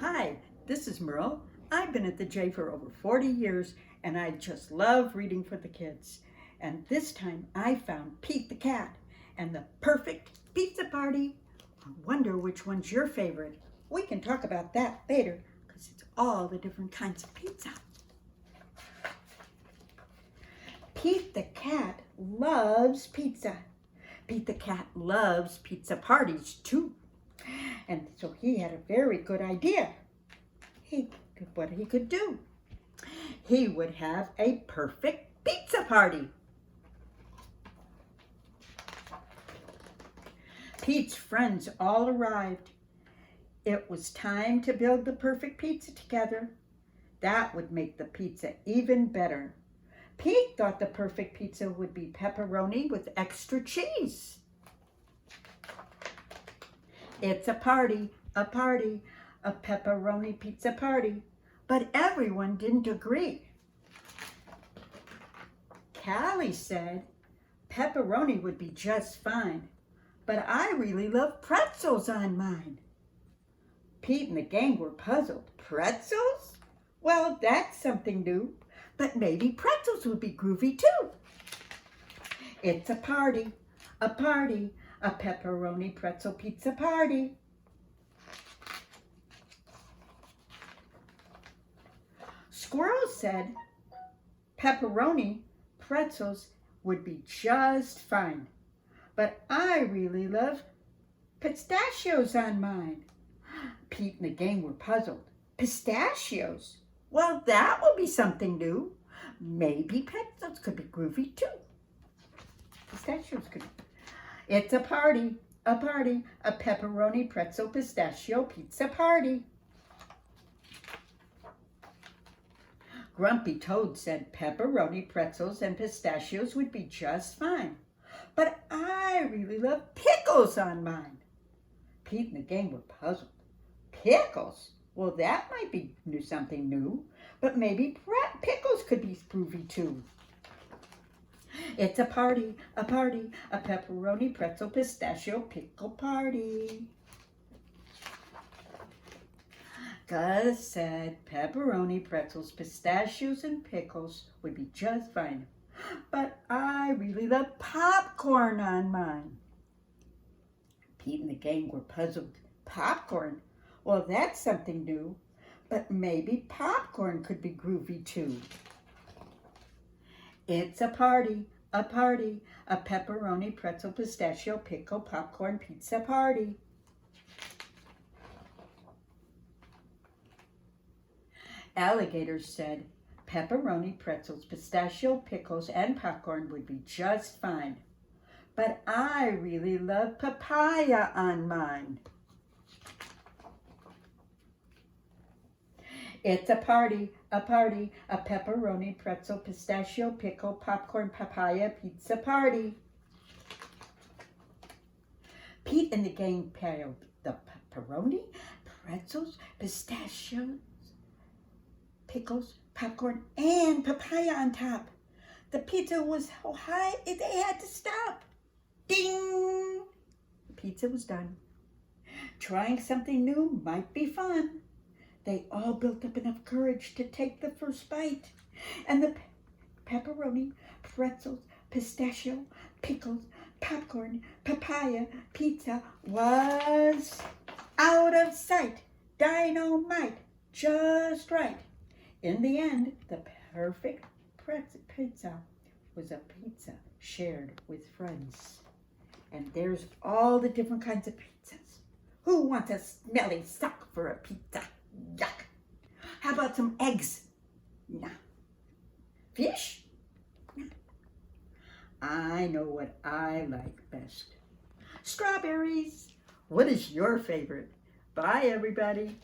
Hi, this is Merle. I've been at the J for over 40 years and I just love reading for the kids. And this time I found Pete the cat and the perfect pizza party. I wonder which one's your favorite. We can talk about that later because it's all the different kinds of pizza. Pete the cat loves pizza. Pete the cat loves pizza parties too. And so he had a very good idea. What he could do. He would have a perfect pizza party. Pete's friends all arrived. It was time to build the perfect pizza together. That would make the pizza even better. Pete thought the perfect pizza would be pepperoni with extra cheese. It's a party, a pepperoni pizza party. But everyone didn't agree. Callie said pepperoni would be just fine, but I really love pretzels on mine. Pete and the gang were puzzled. Pretzels? Well, that's something new, but maybe pretzels would be groovy too. It's a party, a pepperoni pretzel pizza party. Squirrel said pepperoni pretzels would be just fine, but I really love pistachios on mine. Pete and the gang were puzzled. Pistachios? Well, that would be something new. Maybe pretzels could be groovy too. Pistachios could be. It's a party, a pepperoni pretzel pistachio pizza party. Grumpy Toad said pepperoni pretzels and pistachios would be just fine, but I really love pickles on mine. Pete and the gang were puzzled. Pickles? Well, that might be something new, but maybe pickles could be groovy too. It's a party, a pepperoni pretzel pistachio pickle party. Gus said pepperoni pretzels, pistachios, and pickles would be just fine, but I really love popcorn on mine. Pete and the gang were puzzled. Popcorn? Well, that's something new, but maybe popcorn could be groovy too. It's a party, a pepperoni pretzel pistachio pickle popcorn pizza party. Alligator said pepperoni pretzels, pistachio pickles, and popcorn would be just fine, but I really love papaya on mine. It's a party, a pepperoni pretzel pistachio pickle popcorn papaya pizza party. Pete and the gang piled the pepperoni, pretzels, pistachios, pickles, popcorn, and papaya on top. The pizza was so high they had to stop. Ding! The pizza was done. Trying something new might be fun. They all built up enough courage to take the first bite. And the pepperoni, pretzels, pistachio, pickles, popcorn, papaya pizza was out of sight. Dynamite. Just right. In the end, the perfect pizza was a pizza shared with friends. And there's all the different kinds of pizzas. Who wants a smelly sock for a pizza? Yuck. How about some eggs? No. Fish? No. I know what I like best. Strawberries. What is your favorite? Bye, everybody.